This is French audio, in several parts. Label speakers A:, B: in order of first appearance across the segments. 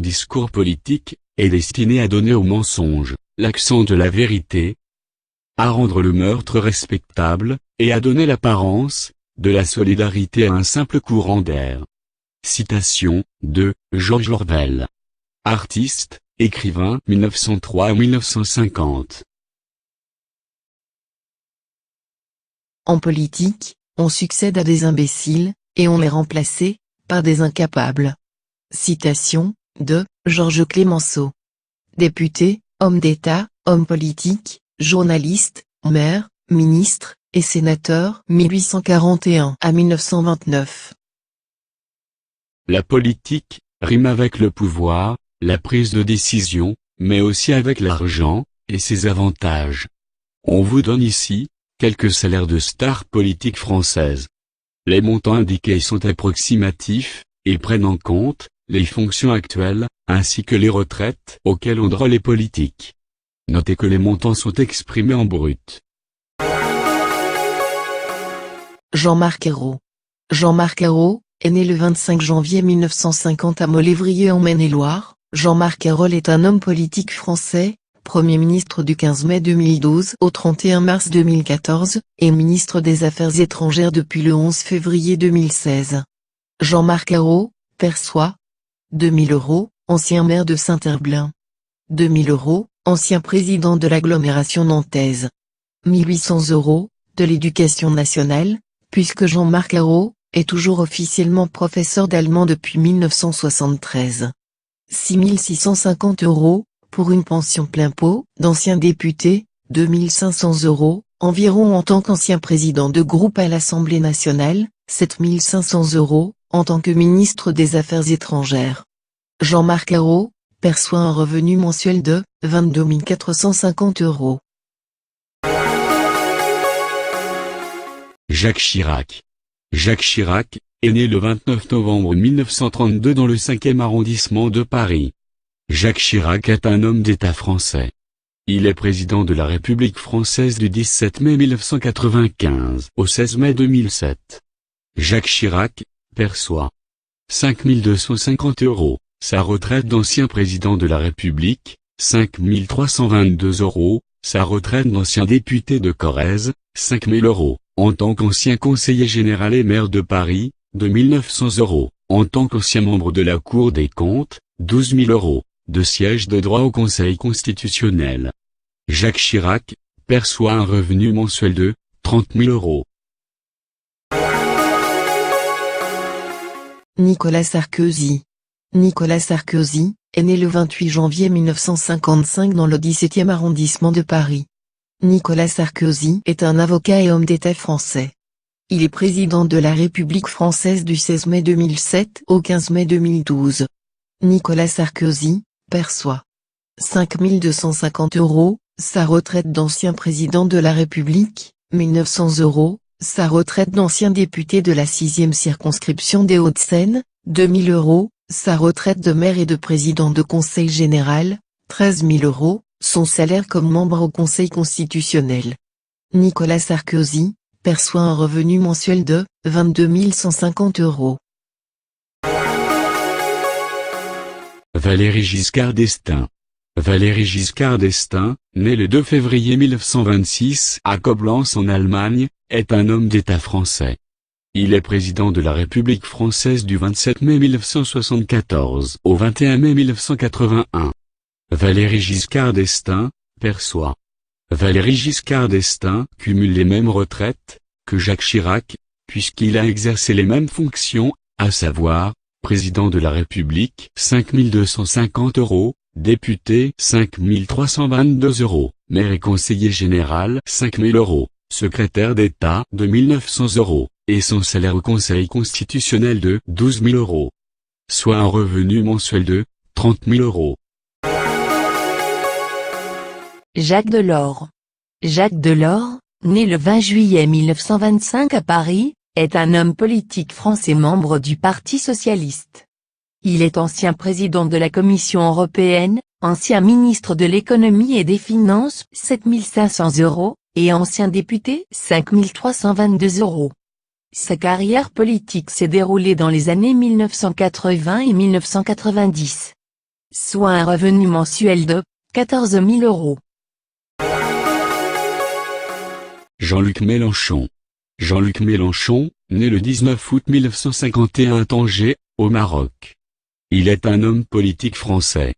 A: discours politique, est destiné à donner au mensonge l'accent de la vérité, à rendre le meurtre respectable, et à donner l'apparence de la solidarité à un simple courant d'air. Citation de George Orwell. Artiste, écrivain 1903 à 1950.
B: En politique, on succède à des imbéciles, et on est remplacé par des incapables. Citation de Georges Clemenceau. Député, homme d'État, homme politique, journaliste, maire, ministre et sénateur 1841 à 1929.
A: La politique rime avec le pouvoir, la prise de décision, mais aussi avec l'argent et ses avantages. On vous donne ici quelques salaires de stars politiques françaises. Les montants indiqués sont approximatifs et prennent en compte les fonctions actuelles, ainsi que les retraites auxquelles ont droit les politiques. Notez que les montants sont exprimés en brut.
B: Jean-Marc Ayrault. Jean-Marc Ayrault est né le 25 janvier 1950 à Molévrier en Maine-et-Loire. Jean-Marc Ayrault est un homme politique français, Premier ministre du 15 mai 2012 au 31 mars 2014, et ministre des Affaires étrangères depuis le 11 février 2016. Jean-Marc Ayrault perçoit 2 000 €, ancien maire de Saint-Herblain. 2 000 €, ancien président de l'agglomération nantaise. 1 800 € de l'éducation nationale, puisque Jean-Marc Ayrault est toujours officiellement professeur d'allemand depuis 1973. 6 650 € pour une pension plein pot d'ancien député, 2 500 € environ en tant qu'ancien président de groupe à l'Assemblée nationale, 7 500 € en tant que ministre des Affaires étrangères. Jean-Marc Ayrault perçoit un revenu mensuel de 22 450 €.
A: Jacques Chirac. Jacques Chirac est né le 29 novembre 1932 dans le 5e arrondissement de Paris. Jacques Chirac est un homme d'État français. Il est président de la République française du 17 mai 1995 au 16 mai 2007. Jacques Chirac perçoit 5 250 €, sa retraite d'ancien président de la République, 5 322 €, sa retraite d'ancien député de Corrèze, 5 000 €, en tant qu'ancien conseiller général et maire de Paris, 2 900 €, en tant qu'ancien membre de la Cour des comptes, 12 000 €, de siège de droit au Conseil constitutionnel. Jacques Chirac perçoit un revenu mensuel de 30 000 €.
B: Nicolas Sarkozy. Nicolas Sarkozy est né le 28 janvier 1955 dans le 17e arrondissement de Paris. Nicolas Sarkozy est un avocat et homme d'État français. Il est président de la République française du 16 mai 2007 au 15 mai 2012. Nicolas Sarkozy perçoit 5 250 €, sa retraite d'ancien président de la République, 1 900 €, sa retraite d'ancien député de la 6e circonscription des Hauts-de-Seine, 2 000 €, sa retraite de maire et de président de conseil général, 13 000 €, son salaire comme membre au Conseil constitutionnel. Nicolas Sarkozy perçoit un revenu mensuel de 22 150 €.
A: Valéry Giscard d'Estaing. Valéry Giscard d'Estaing, né le 2 février 1926 à Koblenz en Allemagne, est un homme d'État français. Il est président de la République française du 27 mai 1974 au 21 mai 1981. Valéry Giscard d'Estaing perçoit. Valéry Giscard d'Estaing cumule les mêmes retraites que Jacques Chirac, puisqu'il a exercé les mêmes fonctions, à savoir, président de la République 5 250 €, député 5 322 €, maire et conseiller général 5 000 €, secrétaire d'État 2 900 €, et son salaire au Conseil constitutionnel de 12 000 €. Soit un revenu mensuel de 30 000 €.
C: Jacques Delors. Jacques Delors, né le 20 juillet 1925 à Paris, est un homme politique français membre du Parti socialiste. Il est ancien président de la Commission européenne, ancien ministre de l'économie et des finances 7 500 €, et ancien député 5 322 €. Sa carrière politique s'est déroulée dans les années 1980 et 1990. soit un revenu mensuel de 14 000 euros.
A: Jean-Luc Mélenchon. Jean-Luc Mélenchon, né le 19 août 1951 à Tanger, au Maroc. Il est un homme politique français.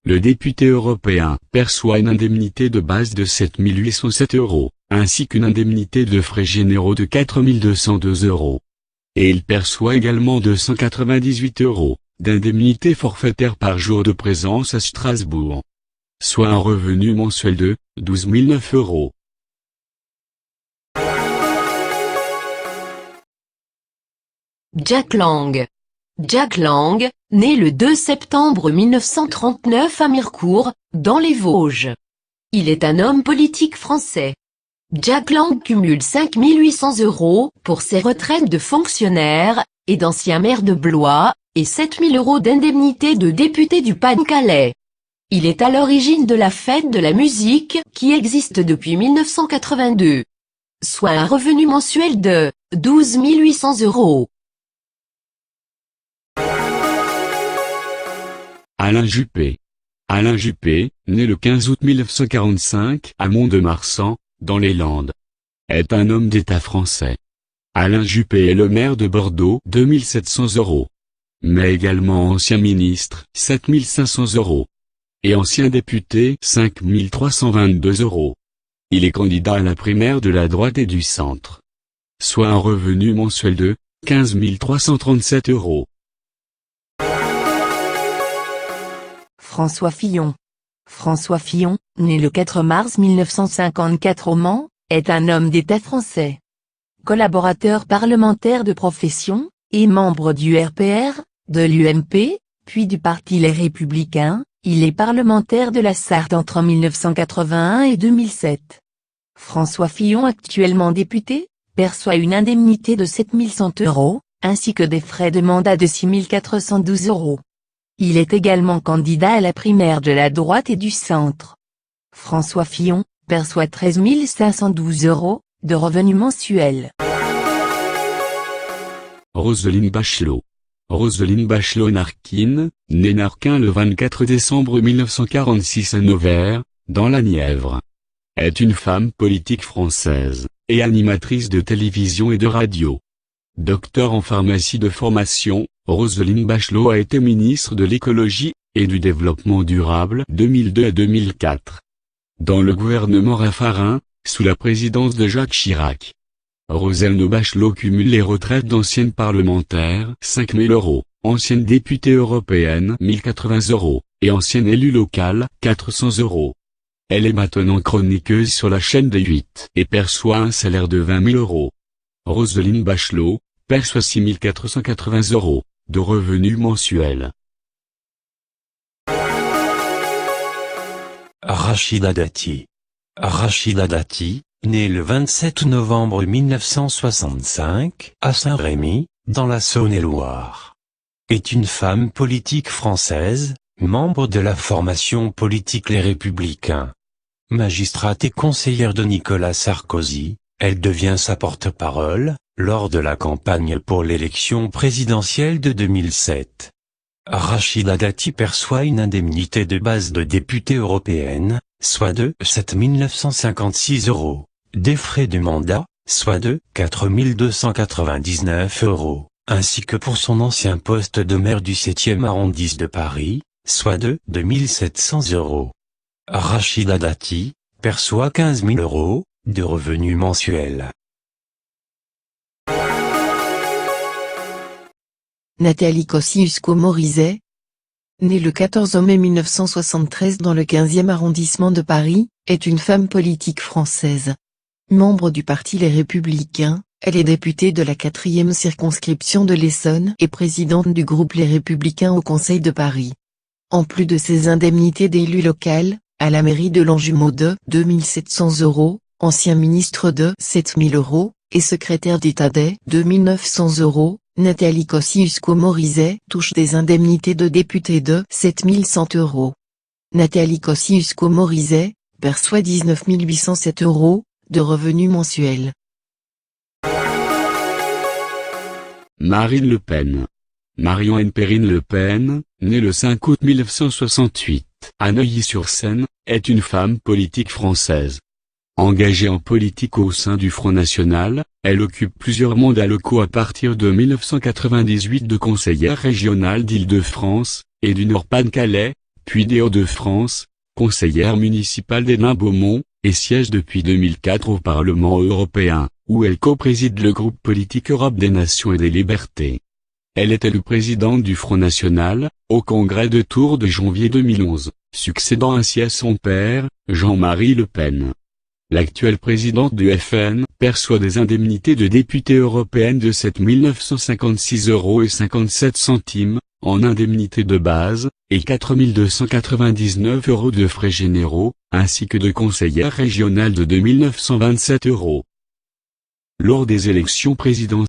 A: Le député européen perçoit une indemnité de base de 7 807 euros, ainsi qu'une indemnité de frais généraux de 4 202 euros. Et il perçoit également 298 euros d'indemnité forfaitaire par jour de présence à Strasbourg. Soit un revenu mensuel de 12 009 euros.
C: Jack Lang. Jack Lang, né le 2 septembre 1939 à Mirecourt, dans les Vosges. Il est un homme politique français. Jack Lang cumule 5 800 euros pour ses retraites de fonctionnaire et d'ancien maire de Blois, et 7 000 euros d'indemnité de député du Pas-de-Calais. Il est à l'origine de la fête de la musique qui existe depuis 1982. Soit un revenu mensuel de 12 800 euros.
A: Alain Juppé. Alain Juppé, né le 15 août 1945 à Mont-de-Marsan, dans les Landes, est un homme d'État français. Alain Juppé est le maire de Bordeaux, 2 700 euros. Mais également ancien ministre, 7 500 euros. Et ancien député, 5 322 euros. Il est candidat à la primaire de la droite et du centre. Soit un revenu mensuel de 15 337 euros.
C: François Fillon. François Fillon, né le 4 mars 1954 au Mans, est un homme d'État français. Collaborateur parlementaire de profession, et membre du RPR, de l'UMP, puis du Parti Les Républicains, il est parlementaire de la Sarthe entre 1981 et 2007. François Fillon, actuellement député, perçoit une indemnité de 7 100 euros, ainsi que des frais de mandat de 6 412 euros. Il est également candidat à la primaire de la droite et du centre. François Fillon perçoit 13 512 euros de revenus mensuels.
A: Roselyne Bachelot. Roselyne Bachelot-Narquin, née Narquin le 24 décembre 1946 à Nevers, dans la Nièvre, est une femme politique française, et animatrice de télévision et de radio. Docteur en pharmacie de formation, Roselyne Bachelot a été ministre de l'écologie et du développement durable 2002 à 2004. Dans le gouvernement Raffarin, sous la présidence de Jacques Chirac. Roselyne Bachelot cumule les retraites d'ancienne parlementaire, 5 000 euros, ancienne députée européenne, 1 080 euros, et ancienne élue locale, 400 euros. Elle est maintenant chroniqueuse sur la chaîne des 8 et perçoit un salaire de 20 000 euros. Roselyne Bachelot perçoit 6 480 euros de revenus mensuels.
D: Rachida Dati. Rachida Dati, née le 27 novembre 1965 à Saint-Rémy, dans la Saône-et-Loire, est une femme politique française, membre de la formation politique Les Républicains. Magistrate et conseillère de Nicolas Sarkozy, elle devient sa porte-parole lors de la campagne pour l'élection présidentielle de 2007. Rachida Dati perçoit une indemnité de base de députée européenne, soit de 7 956 euros, des frais de mandat, soit de 4 299 euros, ainsi que pour son ancien poste de maire du 7e arrondissement de Paris, soit de 2 700 euros. Rachida Dati perçoit 15 000 euros de revenus mensuels.
B: Nathalie Kosciusko-Morizet, née le 14 mai 1973 dans le 15e arrondissement de Paris, est une femme politique française. Membre du Parti Les Républicains, elle est députée de la 4e circonscription de l'Essonne et présidente du groupe Les Républicains au Conseil de Paris. En plus de ses indemnités d'élu local, à la mairie de Longjumeau de 2 700 euros, ancien ministre de 7 000 euros, et secrétaire d'État des 2 900 euros, Nathalie Kosciusko-Morizet touche des indemnités de députée de 7 100 euros. Nathalie Kosciusko-Morizet perçoit 19 807 euros de revenus mensuels.
A: Marine Le Pen. Marion Perrine Le Pen, née le 5 août 1968, à Neuilly-sur-Seine, est une femme politique française. Engagée en politique au sein du Front National, elle occupe plusieurs mandats locaux à partir de 1998 de conseillère régionale d'Île-de-France, et du Nord-Pas-de-Calais, puis des Hauts-de-France, conseillère municipale d'Hénin-Beaumont, et siège depuis 2004 au Parlement européen, où elle co-préside le groupe politique Europe des Nations et des Libertés. Elle est élue présidente du Front National, au congrès de Tours de janvier 2011, succédant ainsi à son père, Jean-Marie Le Pen. L'actuelle présidente du FN perçoit des indemnités de députée européenne de 7 956,57 €, en indemnité de base, et 4 299 € de frais généraux, ainsi que de conseillère régionale de 2 927 €. Lors des élections présidentielles